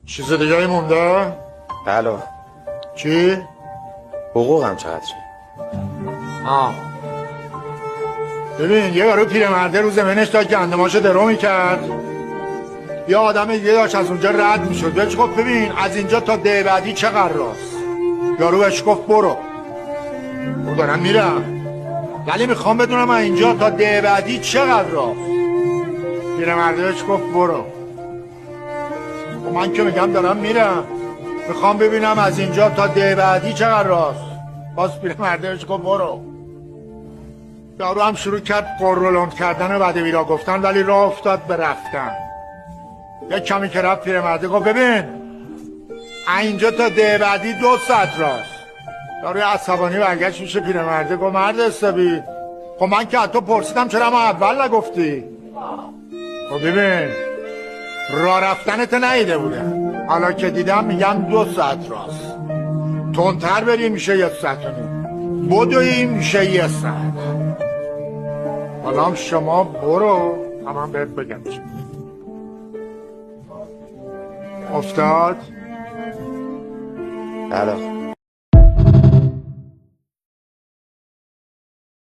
چیز دیگه مونده؟ بله. چی؟ حقوقم چقدر شد؟ ببین یه یارو پیرمرده رو زمینش تا گندماشو درو میکرد، یه آدم دیگه داشت از اونجا رد میشد، بهش گفت ببین از اینجا تا ده بعدی چقدر راست؟ یارو بهش گفت برو. او دارم میرم ولی میخوام بدونم از اینجا تا ده بعدی چقدر راست؟ پیرمرده بهش گفت برو. و من که میگم دارم میرم میخوام ببینم از اینجا تا ده بعدی چقدر راست؟ باز پیرمرده بهش گفت برو. یارو هم شروع کرد قرولند کردن و بعد ویرا گفتن، ولی راه افتاد به رفتن. یک کمی که رفت پیرمرده گفت ببین اینجا تا ده بعدی 2 ساعت راست. یارو عصبانی برگشت میشه پیرمرده گفت مرد حسابی، خب من که از تو پرسیدم چرا ما اول نگفتی؟ خب ببین راه رفتنت نیده بودم، حالا که دیدم میگم 2 ساعت راست. تندتر بری میشه 1 ساعت و نیم، بدوی میشه 1 ساعت. حالا هم شما برو من بهت بگم چی. افتاد؟ بله.